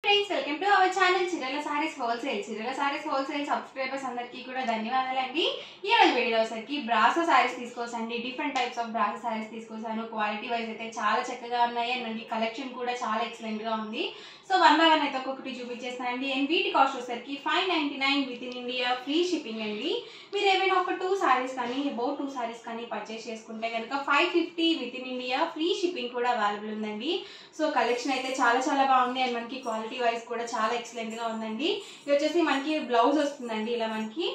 Friends welcome to our channel Chirala saris wholesale subscribers అందరికీ కూడా ధన్యవాదాలండి. ఈ రోజు వీడియో వచ్చేసరికి బ్రాసో సారీస్ తీసుకొచ్చానండి. Different types of brasso saris తీసుకొచ్చాను. క్వాలిటీ వైజ్ అయితే చాలా చక్కగా ఉన్నాయి అండ్ కలెక్షన్ కూడా చాలా ఎక్సలెంట్ గా ఉంది. సో వన్ బై వన్ అయితే ఒక్కొక్కటి చూపించేస్తానండి. అండ్ వీటి కాస్ట్ వచ్చేసరికి 599 with in India free shipping అండి. మీరు ఏమైనా ఒక 2 సారీస్ కానీ అబౌట్ 2 సారీస్ కానీ పర్చేస్ చేసుకుంటే కనుక 550 with in India free shipping కూడా అవైలబుల్ ఉందండి. సో కలెక్షన్ అయితే చాలా బాగుంది అండ్ మనకి క్వాలిటీ వైజ్ కూడా చాలా ఎక్సలెంట్ గా ఉందండి. ఇది వచ్చేసి మనకి బ్లౌజ్ వస్తుందండి. ఇలా మనకి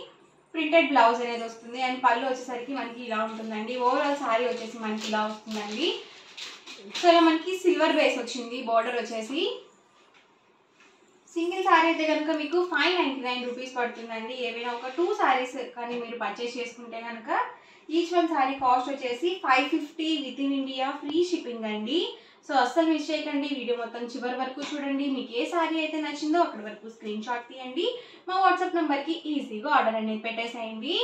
ప్రింటెడ్ బ్లౌజ్ అనేది వస్తుంది అండ్ పళ్ళు వచ్చేసరికి మనకి ఇలా ఉంటుందండి. ఓవరాల్ సారీ వచ్చేసి మనకి ఇలా వస్తుందండి. సో ఇలా మనకి సిల్వర్ బేస్ వచ్చింది. బార్డర్ వచ్చేసి సింగిల్ సారీ అయితే కనుక మీకు 599 రూపీస్ పడుతుందండి. ఏమైనా ఒక 2 సారీస్ కానీ మీరు పర్చేస్ చేసుకుంటే కనుక ఈచ్ వన్ సారీ కాస్ట్ వచ్చేసి 550 with in India free shipping అండి. సో అస్సలు మిస్ చేయకండి. వీడియో మొత్తం చివరి వరకు చూడండి. మీకు ఏ సారీ అయితే నచ్చిందో అక్కడి వరకు స్క్రీన్ షాట్ తీయండి. మా వాట్సాప్ నెంబర్కి ఈజీగా ఆర్డర్ అనేది పెట్టేసేయండి.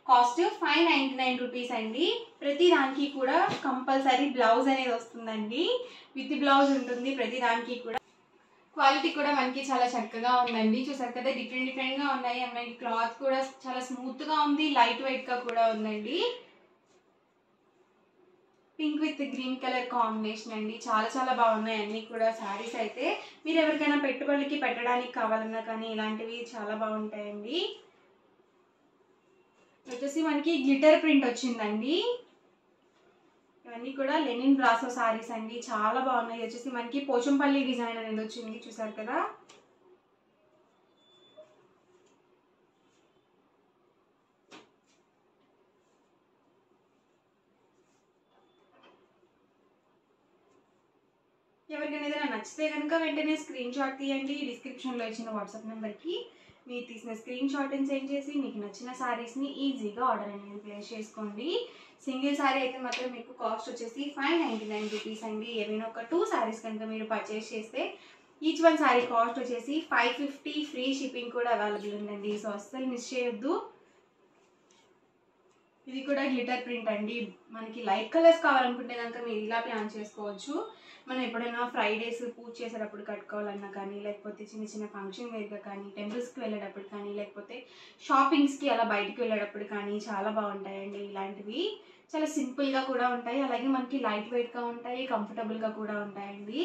కాస్ట్ 599 రూపీస్ అండి. ప్రతి దానికి కూడా కంపల్సరీ బ్లౌజ్ అనేది వస్తుందండి. విత్ బ్లౌజ్ ఉంటుంది ప్రతి దానికి కూడా. క్వాలిటీ కూడా మనకి చాలా చక్కగా ఉందండి. చూసారు కదా డిఫరెంట్ గా ఉన్నాయి. మనకి క్లాత్ కూడా చాలా స్మూత్ గా ఉంది. లైట్ వెయిట్ గా కూడా ఉందండి. Pink with green colour combination అండి. చాలా బాగున్నాయి అన్ని కూడా సారీస్ అయితే. మీరు ఎవరికైనా పెట్టుబడికి పెట్టడానికి కావాలన్నా కానీ ఇలాంటివి చాలా బాగుంటాయండి. వచ్చేసి మనకి గ్లిటర్ ప్రింట్ వచ్చిందండి. ఇవన్నీ కూడా లెనిన్ బ్రాసో సారీస్ అండి. చాలా బాగున్నాయి. వచ్చేసి మనకి పోచంపల్లి డిజైన్ అనేది వచ్చింది. చూసారు కదా ఎవరికైనా ఏదైనా నచ్చితే కనుక వెంటనే స్క్రీన్ షాట్ తీయండి. డిస్క్రిప్షన్లో ఇచ్చిన వాట్సాప్ నెంబర్కి మీరు తీసిన స్క్రీన్ షాట్ని సెండ్ చేసి మీకు నచ్చిన సారీస్ని ఈజీగా ఆర్డర్ అనేది ప్లేస్ చేసుకోండి. సింగిల్ సారీ అయితే మాత్రం మీకు కాస్ట్ వచ్చేసి 599 రూపీస్ అండి. ఏమైనా ఒక 2 సారీస్ కనుక మీరు పర్చేస్ చేస్తే ఈచ్ వన్ సారీ కాస్ట్ వచ్చేసి 550 ఫ్రీ షిప్పింగ్ కూడా అవైలబుల్ ఉందండి. సో అస్సలు మిస్ చేయొద్దు. ఇది కూడా గ్లిటర్ ప్రింట్ అండి. మనకి లైట్ కలర్స్ కావాలనుకుంటే కనుక మీరు ఇలా ప్లాన్ చేసుకోవచ్చు. మనం ఎప్పుడైనా ఫ్రైడేస్ పూజ చేసేటప్పుడు కట్టుకోవాలన్నా కానీ, లేకపోతే చిన్న ఫంక్షన్ వేర్గా కానీ, టెంపుల్స్కి వెళ్ళేటప్పుడు కానీ, లేకపోతే షాపింగ్స్కి అలా బయటికి వెళ్ళేటప్పుడు కానీ చాలా బాగుంటాయండి. ఇలాంటివి చాలా సింపుల్గా కూడా ఉంటాయి. అలాగే మనకి లైట్ వెయిట్గా ఉంటాయి, కంఫర్టబుల్గా కూడా ఉంటాయండి.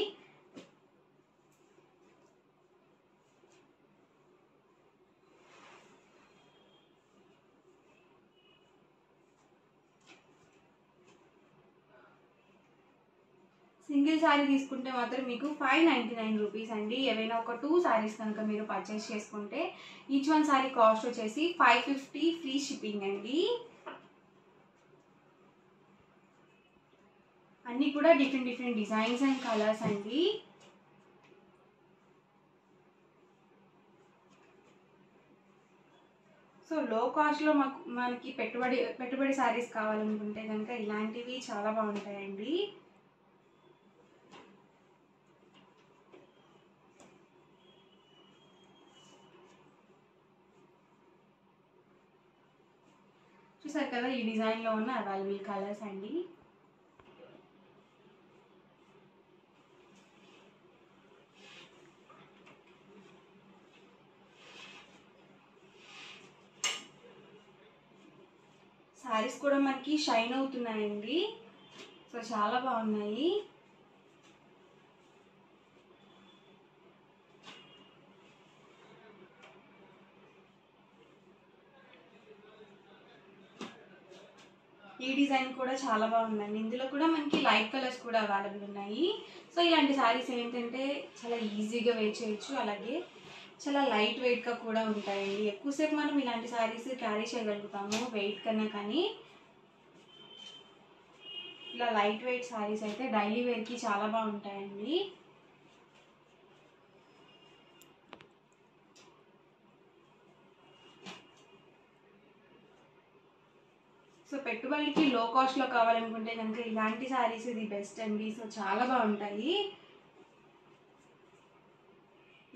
సింగిల్ సారీ తీసుకుంటే మాత్రం మీకు 599 రూపీస్ అండి. ఏవైనా ఒక 2 సారీస్ కనుక మీరు పర్చేస్ చేసుకుంటే ఈచ్ వన్ సారీ కాస్ట్ వచ్చేసి 550 ఫ్రీ షిప్పింగ్ అండి. అన్నీ కూడా డిఫరెంట్ డిజైన్స్ అండ్ కలర్స్ అండి. సో లో కాస్ట్లో మనకి పెట్టుబడి సారీస్ కావాలనుకుంటే కనుక ఇలాంటివి చాలా బాగుంటాయండి. చూసారు కదా ఈ డిజైన్లో ఉన్న అవైలబుల్ కలర్స్ అండి. సారీస్ కూడా మనకి షైన్ అవుతున్నాయండి. సో చాలా బాగున్నాయి. ఈ డిజైన్ కూడా చాలా బాగుందండి. ఇందులో కూడా మనకి లైట్ కలర్స్ కూడా అవైలబుల్ ఉన్నాయి. సో ఇలాంటి సారీస్ ఏంటంటే చాలా ఈజీగా వేర్ చేయొచ్చు. అలాగే చాలా లైట్ వెయిట్గా కూడా ఉంటాయండి. ఎక్కువసేపు మనం ఇలాంటి సారీస్ క్యారీ చేయగలుగుతాము వెయిట్ కన్నా. కానీ ఇలా లైట్ వెయిట్ సారీస్ అయితే డైలీ వేర్కి చాలా బాగుంటాయండి. సో పెట్టుబడికి లో కాస్ట్లో కావాలనుకుంటే కనుక ఇలాంటి సారీస్ ఇది బెస్ట్ అండి. సో చాలా బాగుంటాయి.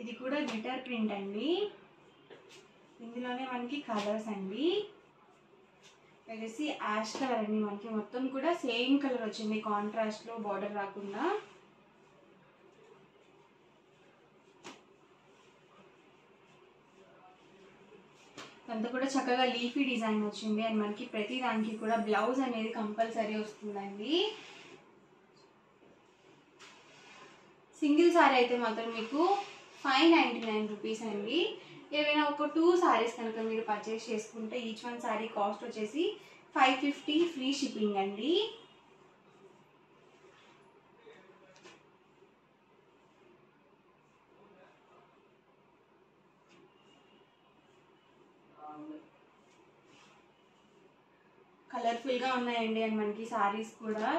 ఇది కూడా గ్లిటర్ ప్రింట్ అండి. ఇందులోనే మనకి కలర్స్ అండి. వచ్చేసి యాష్ కలర్ అండి. మనకి మొత్తం కూడా సేమ్ కలర్ వచ్చింది, కాంట్రాస్ట్లో బార్డర్ రాకుండా. అంతా కూడా చక్కగా లీఫీ డిజైన్ వచ్చింది. అండ్ మనకి ప్రతి దానికి కూడా బ్లౌజ్ అనేది కంపల్సరీ వస్తుందండి. సింగిల్ సారీ అయితే మాత్రం మీకు 599 రూపీస్ అండి. ఏవైనా ఒక 2 సారీస్ కనుక మీరు పర్చేస్ చేసుకుంటే ఈచ్ వన్ సారీ కాస్ట్ వచ్చేసి 550 ఫ్రీ షిప్పింగ్ అండి. కలర్ఫుల్గా ఉన్నాయండి. అండ్ మనకి సారీస్ కూడా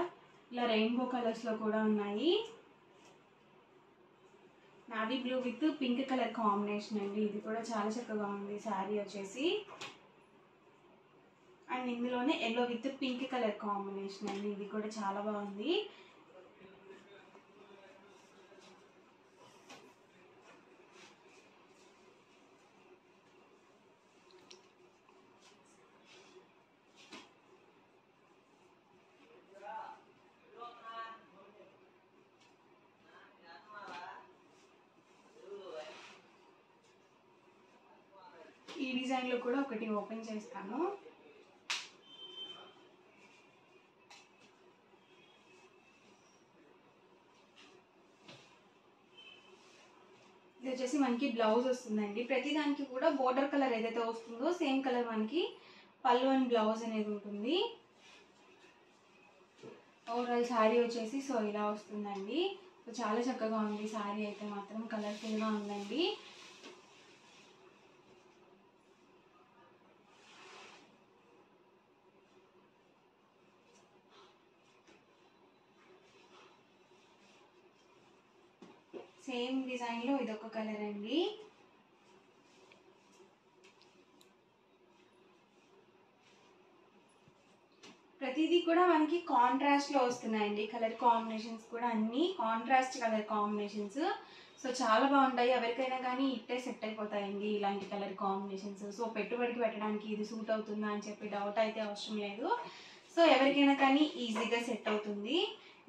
ఇలా రెయిన్బో కలర్స్లో కూడా ఉన్నాయి. Navy blue with pink colour combination అండి. ఇది కూడా చాలా చక్కగా ఉంది శారీ వచ్చేసి. అండ్ ఇందులోనే yellow with pink colour combination అండి. ఇది కూడా చాలా బాగుంది. ఈ డిజైన్లో కూడా ఒకటి ఓపెన్ చేస్తాను. ఇది వచ్చేసి మనకి బ్లౌజ్ వస్తుందండి. ప్రతి దానికి కూడా బోర్డర్ కలర్ ఏదైతే వస్తుందో సేమ్ కలర్ మనకి పళ్ళు అండ్ బ్లౌజ్ అనేది ఉంటుంది. ఓవరాల్ శారీ వచ్చేసి సో ఇలా వస్తుందండి. సో చాలా చక్కగా ఉంది శారీ అయితే మాత్రం, కలర్ఫుల్గా ఉందండి. సేమ్ డిజైన్లో ఇదొక కలర్ అండి. ప్రతిదీ కూడా మనకి కాంట్రాస్ట్లో వస్తున్నాయండి. కలర్ కాంబినేషన్స్ కూడా అన్నీ కాంట్రాస్ట్ కలర్ కాంబినేషన్స్. సో చాలా బాగుంటాయి. ఎవరికైనా కానీ ఇట్టే సెట్ అయిపోతాయండి ఇలాంటి కలర్ కాంబినేషన్స్. సో పెట్టుబడికి పెట్టడానికి ఇది సూట్ అవుతుందా అని చెప్పి డౌట్ అయితే అవసరం లేదు. సో ఎవరికైనా కానీ ఈజీగా సెట్ అవుతుంది.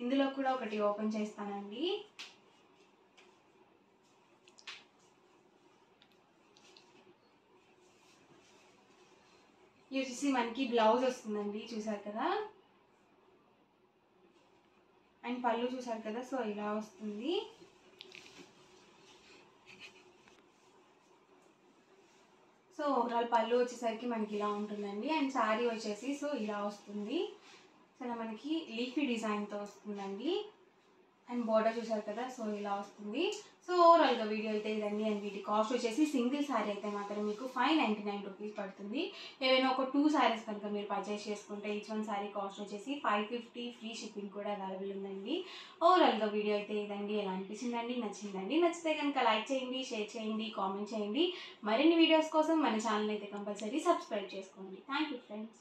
ఇందులో కూడా ఒకటి ఓపెన్ చేస్తానండి. ఇది వచ్చేసి మనకి బ్లౌజ్ వస్తుందండి, చూసారు కదా. అండ్ పళ్ళు చూసారు కదా, సో ఇలా వస్తుంది. సో ఓవరాల్ పళ్ళు వచ్చేసరికి మనకి ఇలా ఉంటుందండి. అండ్ శారీ వచ్చేసి సో ఇలా వస్తుంది. సో ఇలా మనకి లీఫీ డిజైన్తో వస్తుందండి. అండ్ బార్డర్ చూసారు కదా, సో ఇలా వస్తుంది. సో ఓవరాల్గా వీడియో అయితే ఇదండి. అండ్ వీటి కాస్ట్ వచ్చేసి సింగిల్ శారీ అయితే మాత్రం మీకు 599 రూపీస్ పడుతుంది. ఏవైనా ఒక 2 శారీస్ కనుక మీరు పర్చేస్ చేసుకుంటే ఈచ్ వన్ శారీ కాస్ట్ వచ్చేసి 550 ఫ్రీ షిప్పింగ్ కూడా అవైలబుల్ ఉందండి. ఓవరాల్గా వీడియో అయితే ఇదండి. ఎలా అనిపించిందండి? నచ్చిందండి? నచ్చితే కనుక లైక్ చేయండి, షేర్ చేయండి, కామెంట్ చేయండి. మరిన్ని వీడియోస్ కోసం మన ఛానల్ అయితే కంపల్సరీ సబ్స్క్రైబ్ చేసుకోండి. Thank you friends.